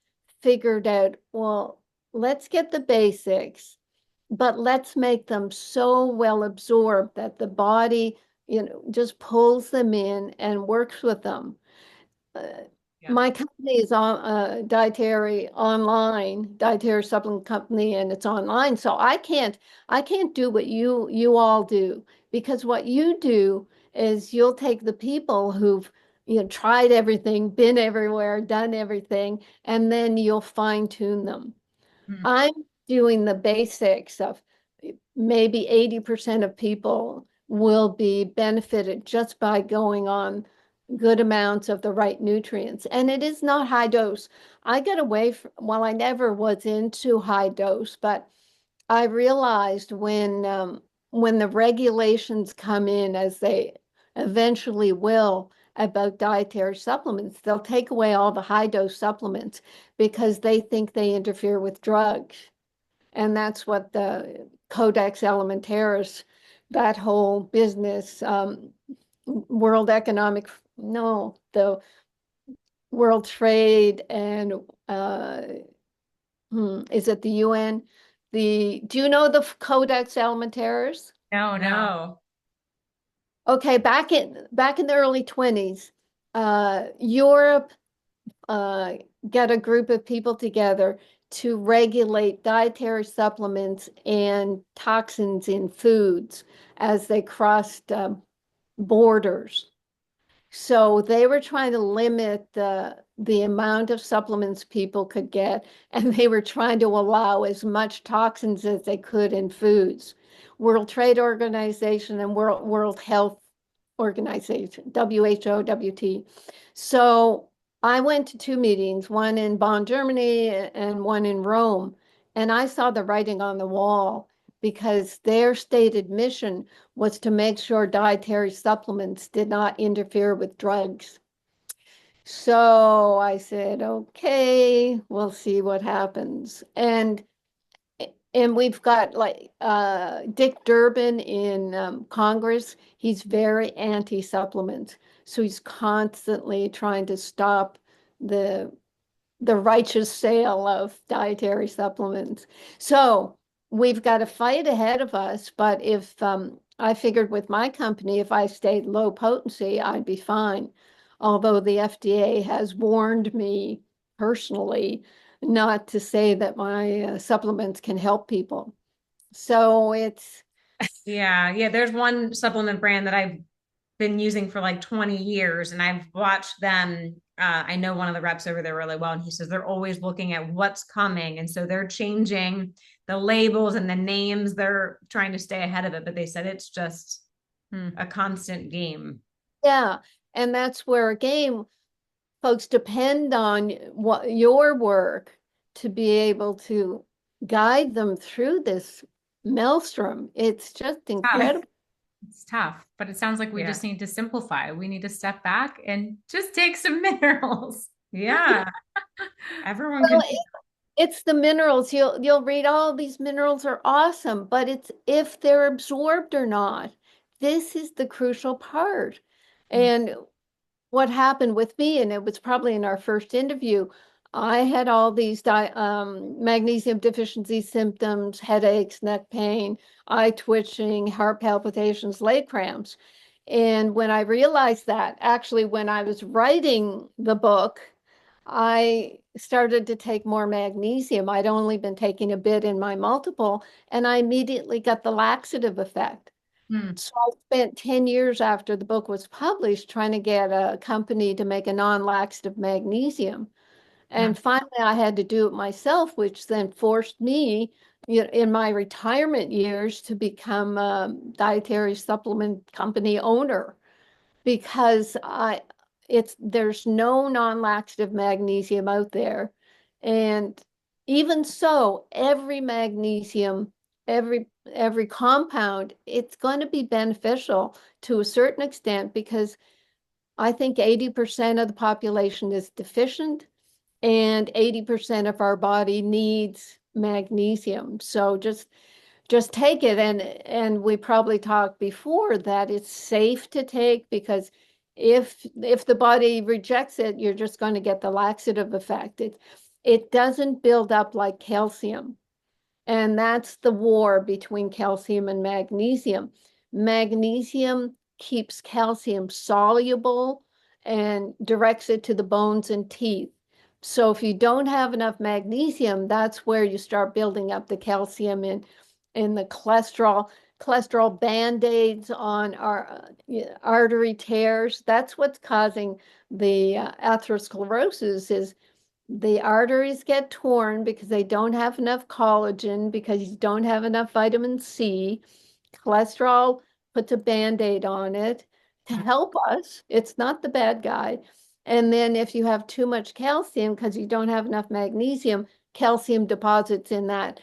figured out, well, let's get the basics, but let's make them so well absorbed that the body, just pulls them in and works with them. Uh, Yeah. my company is on dietary supplement company, and it's online. So I can't do what you all do, because what you do is you'll take the people who've tried everything, been everywhere, done everything, and then you'll fine tune them. Mhm. I'm doing the basics of maybe 80% of people will be benefited just by going on good amounts of the right nutrients. And it is not high dose. I got away from, well, I never was into high dose, but I realized when the regulations come in, as they eventually will, about dietary supplements, they'll take away all the high dose supplements because they think they interfere with drugs. And that's what the Codex Alimentarius, that whole business, World Economic, no, the World Trade and is it the UN? Do you know the Codex Alimentarius? No, no. No. Okay, back in the early 20s, Europe uh, get a group of people together to regulate dietary supplements and toxins in foods as they crossed borders. So they were trying to limit the amount of supplements people could get, and they were trying to allow as much toxins as they could in foods. World Trade Organization and World Health Organization, WHO, WT. So I went to two meetings, one in Bonn, Germany, and one in Rome, and I saw the writing on the wall because their stated mission was to make sure dietary supplements did not interfere with drugs. So I said, okay, we'll see what happens. And we've got like Dick Durbin in Congress. He's very anti-supplement. So he's constantly trying to stop the the righteous sale of dietary supplements. So we've got a fight ahead of us, but if I figured with my company, if I stayed low potency, I'd be fine. Although the FDA has warned me personally not to say that my supplements can help people. So it's, Yeah, yeah. There's one supplement brand that I've been using for like 20 years, and I've watched them. I know one of the reps over there really well, and he says they're always looking at what's coming. And so they're changing the labels and the names. They're trying to stay ahead of it, but they said it's just Hmm. a constant game. yeah. And that's where, again, folks depend on what your work to be able to guide them through this maelstrom. It's just Tough. incredible. It's tough, but it sounds like we Yeah. just need to simplify. We need to step back and just take some minerals. Yeah. Everyone Well, can. it's the minerals. You'll read, oh, these minerals are awesome, but it's if they're absorbed or not. This is the crucial part. And what happened with me, and it was probably in our first interview, I had all these magnesium deficiency symptoms, headaches, neck pain, eye twitching, heart palpitations, leg cramps. And when I realized that, actually, when I was writing the book, I started to take more magnesium. I'd only been taking a bit in my multiple, and I immediately got the laxative effect. Hmm. So I spent 10 years after the book was published trying to get a company to make a non-laxative magnesium. Yeah. And finally, I had to do it myself, which then forced me, in my retirement years to become a dietary supplement company owner because there's no non-laxative magnesium out there. And even so, every magnesium, every compound, it's going to be beneficial to a certain extent because I think 80% of the population is deficient and 80% of our body needs magnesium. So just take it, and we probably talked before that it's safe to take because if the body rejects it, you're just going to get the laxative effect. It doesn't build up like calcium, and that's the war between calcium and magnesium. Magnesium keeps calcium soluble and directs it to the bones and teeth. So if you don't have enough magnesium, that's where you start building up the calcium in the cholesterol band-aids on our artery tears. That's what's causing the atherosclerosis is the arteries get torn because they don't have enough collagen, because you don't have enough vitamin C. Cholesterol puts a band-aid on it to help us. It's not the bad guy. And then if you have too much calcium because you don't have enough magnesium, calcium deposits in that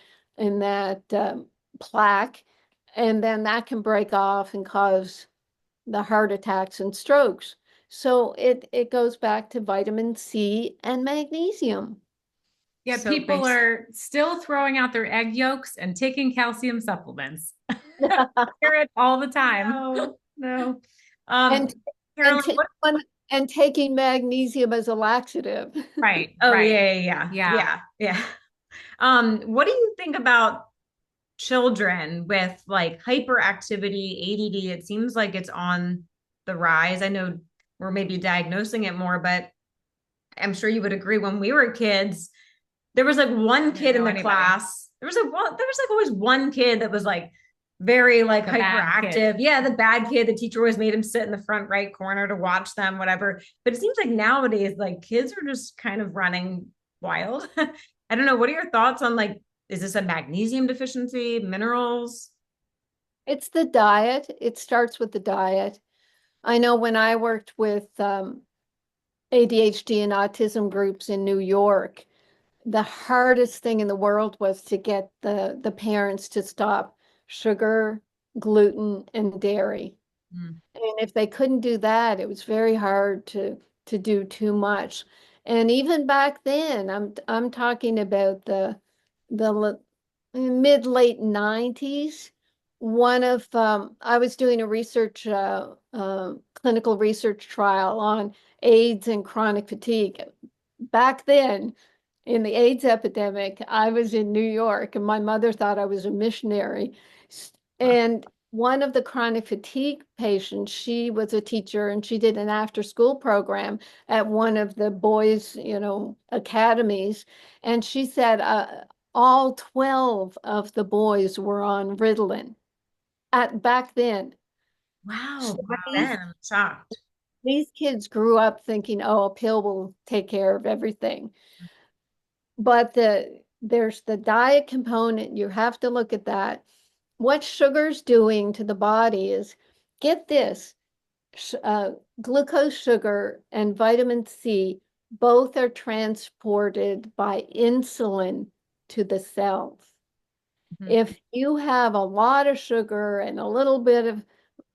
plaque, and then that can break off and cause the heart attacks and strokes. So it goes back to vitamin C and magnesium. Yeah, So it people makes. are still throwing out their egg yolks and taking calcium supplements. Hear it all the time. No, no. Um, And and Carolyn, t and taking magnesium as a laxative. Right, oh right. yeah, yeah, Yeah. yeah, yeah, yeah. What do you think about children with like hyperactivity, ADD? It seems like it's on the rise. I know we're maybe diagnosing it more, but I'm sure you would agree when we were kids, there was like one I didn't kid in know the anybody. class. There was like always one kid that was like very like The bad kid. hyperactive. Yeah, the bad kid. The teacher always made him sit in the front right corner to watch them, whatever. But it seems like nowadays, like kids are just kind of running wild. I don't know. What are your thoughts on like, is this a magnesium deficiency, minerals? It's the diet. It starts with the diet. I know when I worked with ADHD and autism groups in New York, the hardest thing in the world was to get the parents to stop sugar, gluten, and dairy. Mm. And if they couldn't do that, it was very hard to do too much. And even back then, I'm talking about the mid late 90s. I was doing a clinical research trial on AIDS and chronic fatigue. Back then, in the AIDS epidemic, I was in New York and my mother thought I was a missionary. And one of the chronic fatigue patients, she was a teacher and she did an after school program at one of the boys, academies. And she said all 12 of the boys were on Ritalin at back then. So Wow, back these then I'm shocked. these kids grew up thinking, oh, a pill will take care of everything. But there's the diet component. You have to look at that. What sugar's doing to the body is, get this, uh, glucose sugar and vitamin C both are transported by insulin to the cells. Mhm. If you have a lot of sugar and a little bit of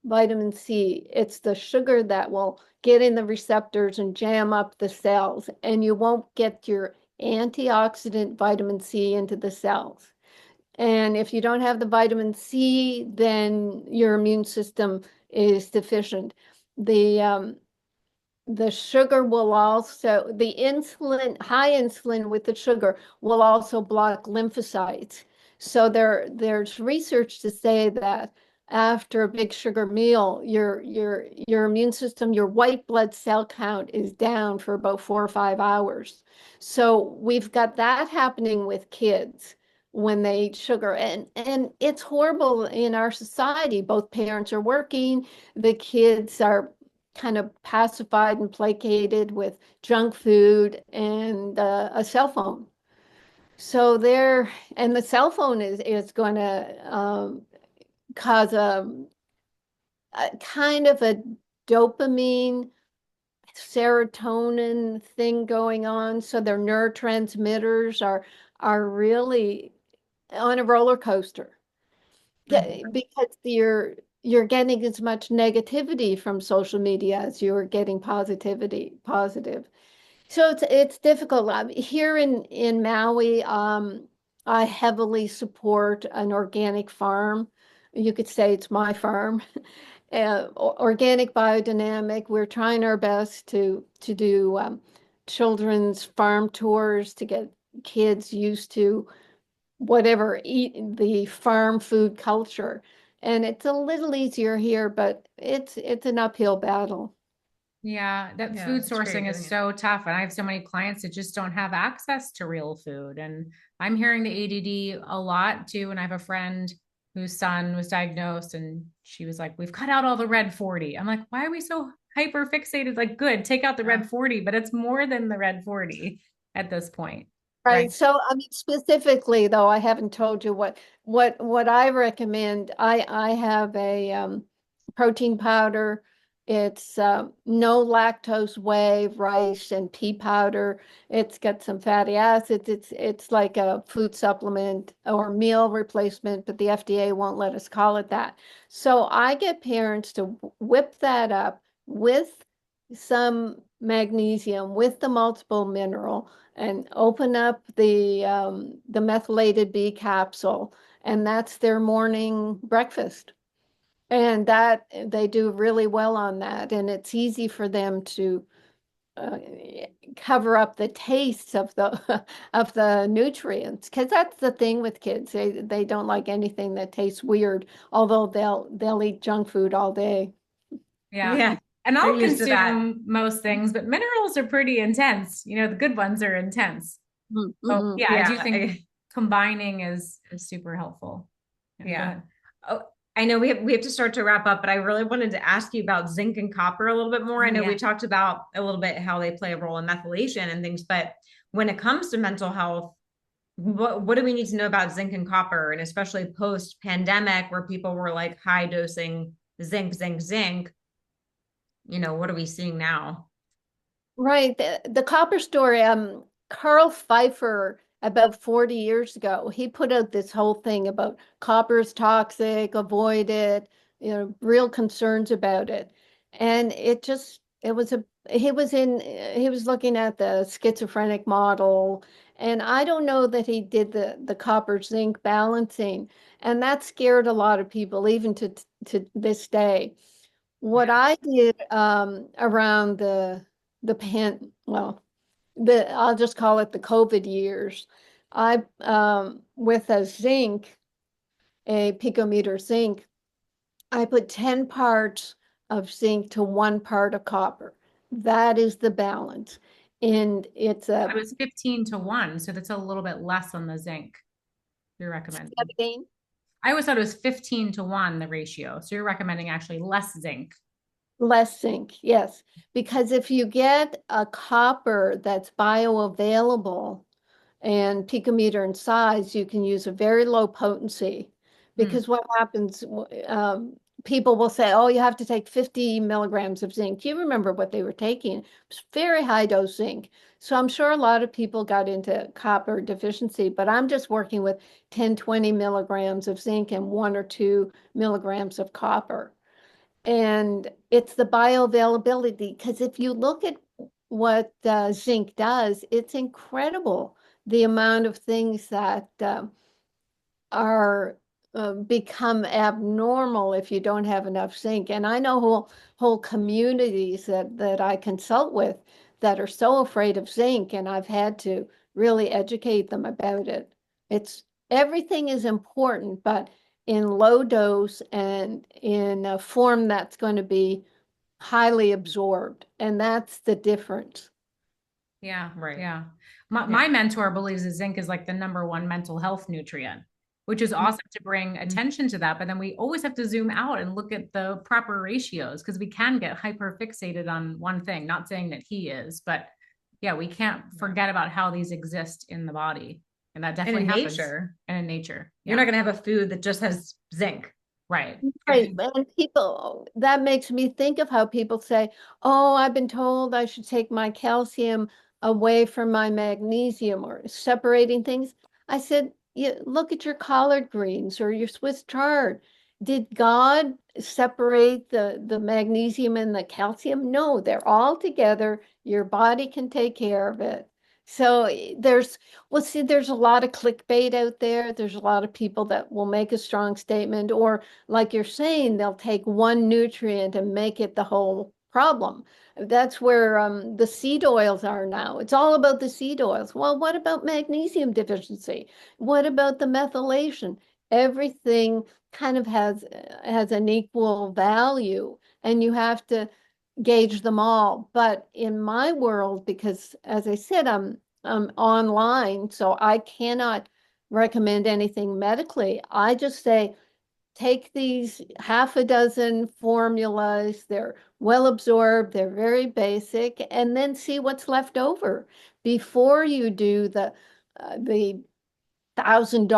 vitamin C. It's the sugar that will get in the receptors and jam up the cells, and you won't get your antioxidant vitamin C into the cells. And if you don't have the vitamin C, then your immune system is deficient. The the sugar will also, the insulin, high insulin with the sugar will also block lymphocytes. So there's research to say that after a big sugar meal, your immune system, your white blood cell count is down for about 4 or 5 hours. So we've got that happening with kids when they eat sugar. And it's horrible in our society. Both parents are working, the kids are kind of pacified and placated with junk food and a cell phone. So there, and the cell phone is going to cause a kind of a dopamine serotonin thing going on. So their neurotransmitters are really on a roller coaster. Because you're getting as much negativity from social media as you're getting positive. So it's difficult. Here in Maui, I heavily support an organic farm. You could say it's my farm. Organic biodynamic. We're trying our best to do children's farm tours to get kids used to whatever eat the farm food culture. And it's a little easier here, but it's an uphill battle. Yeah, that Yeah, food it's great sourcing doing is it. so tough. And I have so many clients that just don't have access to real food. And I'm hearing the ADD a lot too. And I have a friend whose son was diagnosed and she was like, we've cut out all the red 40. I'm like, why are we so hyper fixated? Like, good, take out the Yeah. red 40, but it's more than the red 40 at this point. Right. Right. So, I mean, specifically though, I haven't told you what I recommend. I have a protein powder. It's no lactose whey, rice, and pea powder. It's got some fatty acids. It's like a food supplement or meal replacement, but the FDA won't let us call it that. So I get parents to whip that up with some magnesium, with the multiple mineral and open up the methylated B capsule, and that's their morning breakfast. And that they do really well on that, and it's easy for them to uh, cover up the taste of the of the nutrients, because that's the thing with kids. They don't like anything that tastes weird, although they'll eat junk food all day. Yeah. Yeah, And they're I'll used to that. consume most things, but minerals are pretty intense. You know, the good ones are intense. Oh, Mm-hmm. yeah, I do Yeah, think combining is super helpful. Yeah, go yeah. ahead. Oh, I know we have to start to wrap up, but I really wanted to ask you about zinc and copper a little bit more. I Oh, know we yeah. talked about a little bit how they play a role in methylation and things, but when it comes to mental health, what do we need to know about zinc and copper, and especially post pandemic where people were like high dosing zinc? What are we seeing now? Right. The copper story, Carl Pfeiffer, about 40 years ago, he put out this whole thing about copper is toxic, avoid it, real concerns about it. And it was he was looking at the schizophrenic model. And I don't know that he did the copper zinc balancing. And that scared a lot of people, even to this day. What I did around the pan well the I'll just call it the COVID years. I with a zinc, a picometer zinc, I put 10 parts of zinc to 1 part of copper. That is the balance. And it's I a was 15 to 1, so that's a little bit less on the zinc you're recommending. 17 I always thought it was 15 to 1, the ratio. So you're recommending actually less zinc. less zinc, yes. Because if you get a copper that's bioavailable, and picometer in size, you can use a very low potency. Hmm. Because what happens, people will say, oh, you have to take 50 milligrams of zinc. Do you remember what they were taking? It's very high dose zinc. So I'm sure a lot of people got into copper deficiency, but I'm just working with 10, 20 milligrams of zinc and 1 or 2 milligrams of copper. And it's the bioavailability, because if you look at what zinc does, it's incredible the amount of things that are become abnormal if you don't have enough zinc. And I know whole communities that I consult with that are so afraid of zinc, and I've had to really educate them about it. It's everything is important, but in low dose and in a form that's going to be highly absorbed, and that's the difference. Yeah. Right. Yeah. My mentor believes that zinc is like the number one mental health nutrient, which is awesome to bring attention to that. But then we always have to zoom out and look at the proper ratios because we can get hyper fixated on one thing. Not saying that he is, but yeah, we can't forget about how these exist in the body. And that And definitely in happens. nature, And in nature. you're not going to have a food that just has zinc. Right. Right. And people, that makes me think of how people say, oh, I've been told I should take my calcium away from my magnesium or separating things. I said, you look at your collard greens or your Swiss chard. Did God separate the magnesium and the calcium? No, they're all together. Your body can take care of it. So well, see, there's a lot of clickbait out there. There's a lot of people that will make a strong statement, or like you're saying, they'll take one nutrient and make it the whole problem. That's where the seed oils are now. It's all about the seed oils. Well, what about magnesium deficiency? What about the methylation? Everything kind of has an equal value, and you have to gauge them all. But in my world, because as I said, I'm online, so I cannot recommend anything medically. I just say, take these half a dozen formulas. They're well absorbed, they're very basic, and then see what's left over before you do the $1,000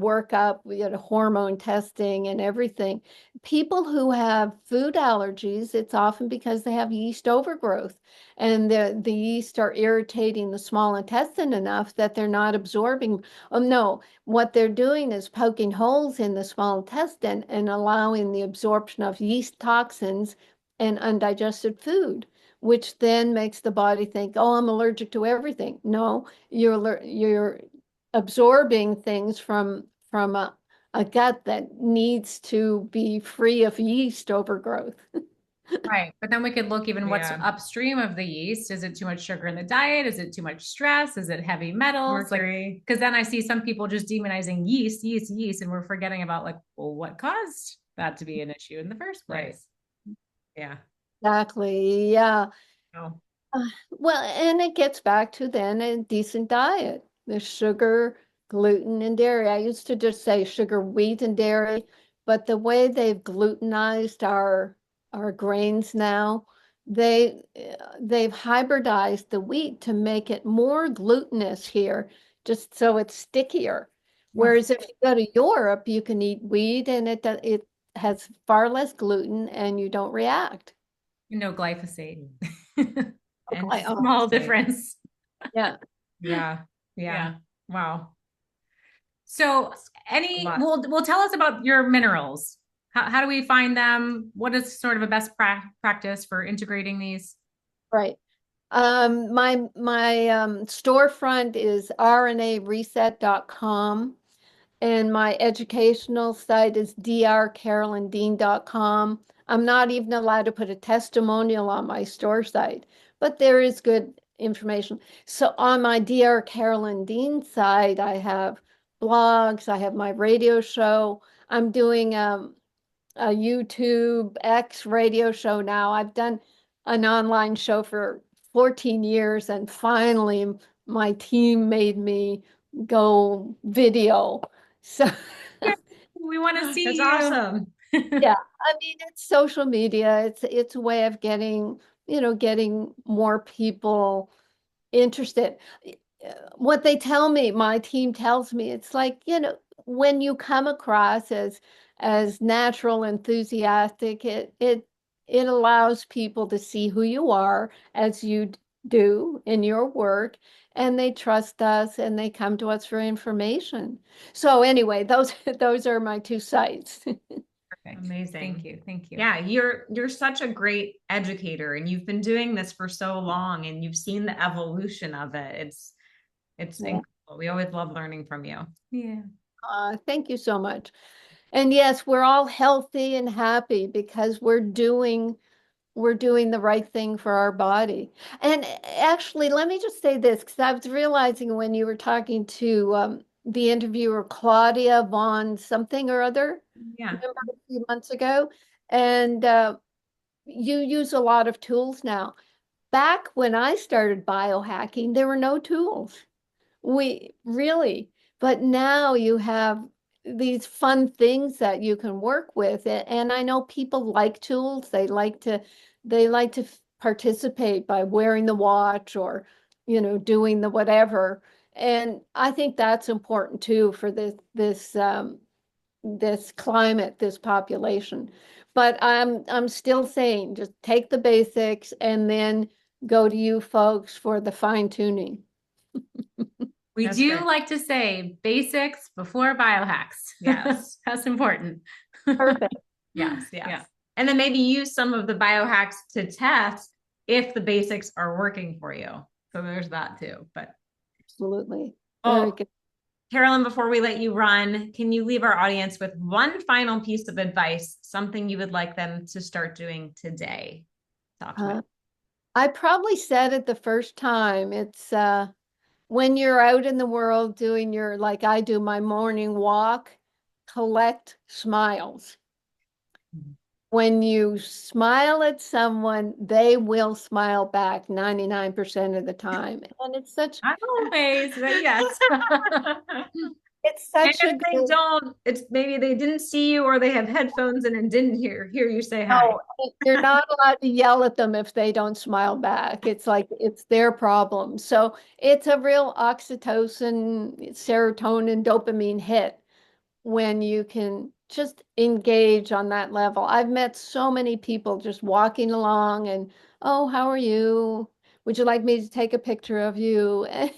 workup. We had a hormone testing and everything. People who have food allergies, it's often because they have yeast overgrowth, and the yeast are irritating the small intestine enough that they're not absorbing. Oh no, what they're doing is poking holes in the small intestine and allowing the absorption of yeast toxins and undigested food, which then makes the body think, oh, I'm allergic to everything. No, you're absorbing things from a gut that needs to be free of yeast overgrowth. Right. But then we could look even what's Yeah. upstream of the yeast. Is it too much sugar in the diet? Is it too much stress? Is it heavy metals? Like, Mercury. because then I see some people just demonizing yeast, yeast, yeast, and we're forgetting about like, well, what caused that to be an issue in the first Right. place? Yeah. Exactly. Yeah. Oh, Well, and it gets back to then a decent diet. There's sugar, gluten, and dairy. I used to just say sugar, wheat, and dairy, but the way they've glutenized our grains now, they've hybridized the wheat to make it more glutinous here, just so it's stickier. Ugh, Whereas if you go to Europe, you can eat wheat and it has far less gluten and you don't react. no glyphosate. and I, oh, Small say, difference. yeah. yeah. Yeah. Yeah. Wow. So A any, lot. well, tell us about your minerals. How do we find them? What is sort of a best practice for integrating these? Right. My storefront is rnareset.com, and my educational site is drcarolyndean.com. I'm not even allowed to put a testimonial on my store site, but there is good information. So on my Dr. Carolyn Dean site, I have blogs, I have my radio show. I'm doing a YouTube X radio show now. I've done an online show for 14 years, and finally my team made me go video. So Yeah, we want to That's see you. awesome. yeah, I mean it's social media. It's a way of getting more people interested. What they tell me, my team tells me, it's like, when you come across as natural, enthusiastic, it allows people to see who you are as you do in your work, and they trust us and they come to us for information. So anyway, those those are my two sites. Perfect. Amazing. Thank you. Thank you. Yeah, you're such a great educator, and you've been doing this for so long, and you've seen the evolution of it. It's incredible. We always love learning from you. Yeah. Thank you so much. And yes, we're all healthy and happy because we're doing the right thing for our body. And actually, let me just say this, because I was realizing when you were talking to the interviewer, Claudia Vaughn something or other, Yeah. remember a few months ago, and you use a lot of tools now. Back when I started biohacking, there were no tools. We really, but now you have these fun things that you can work with. And I know people like tools. They like to participate by wearing the watch or, doing the whatever. And I think that's important too for this climate, this population. But I'm still saying just take the basics and then go to you folks for the fine tuning. We That's do great. like to say basics before biohacks. Yes. That's important. Perfect. Yes, yes. Yeah. And then maybe use some of the biohacks to test if the basics are working for you. So there's that too. But Absolutely. Very oh, good. Carolyn, before we let you run, can you leave our audience with one final piece of advice, something you would like them to start doing today? Talk to me. I probably said it the first time. It's when you're out in the world doing like I do, my morning walk, collect smiles. When you smile at someone, they will smile back 99% of the time. And Not always, but yes. it's And such if a they good. don't, it's maybe they didn't see you or they have headphones in and didn't hear you say hi. No, you're not allowed to yell at them if they don't smile back. It's like it's their problem. So it's a real oxytocin, serotonin, dopamine hit when you can just engage on that level. I've met so many people just walking along and, oh, how are you? Would you like me to take a picture of you? Oh,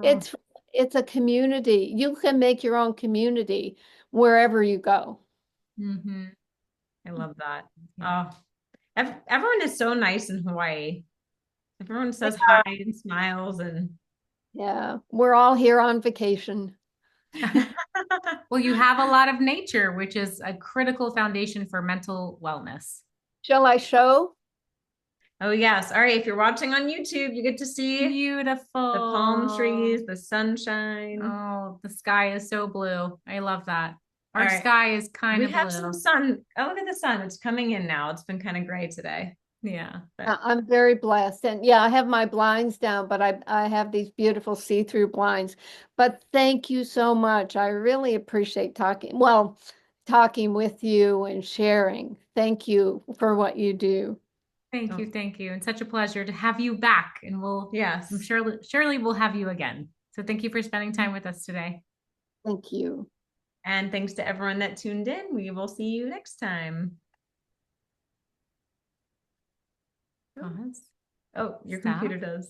It's it's a community. You can make your own community wherever you go. Mm-hmm. I love that. Yeah. Oh, everyone is so nice in Hawaii. Everyone says hi and smiles and Yeah, we're all here on vacation. Well, you have a lot of nature, which is a critical foundation for mental wellness. Shall I show? oh yes. All right. If you're watching on YouTube, you get to see the palm Beautiful. trees, the sunshine. Oh, the sky is so blue. I love that. All Our right. sky is kind We of have some blue. sun. Oh, look at the sun. It's coming in now. It's been kind of gray today. Yeah. But I'm very blessed. And yeah, I have my blinds down, but I have these beautiful see-through blinds. But thank you so much. I really appreciate talking with you and sharing. Thank you for what you do. Thank oh, you. Thank you. And such a pleasure to have you back. And I'm yes. surely we'll have you again. So thank you for spending time with us today. Thank you. And thanks to everyone that tuned in. We will see you next time. Pause. Oh, your Stop. computer does.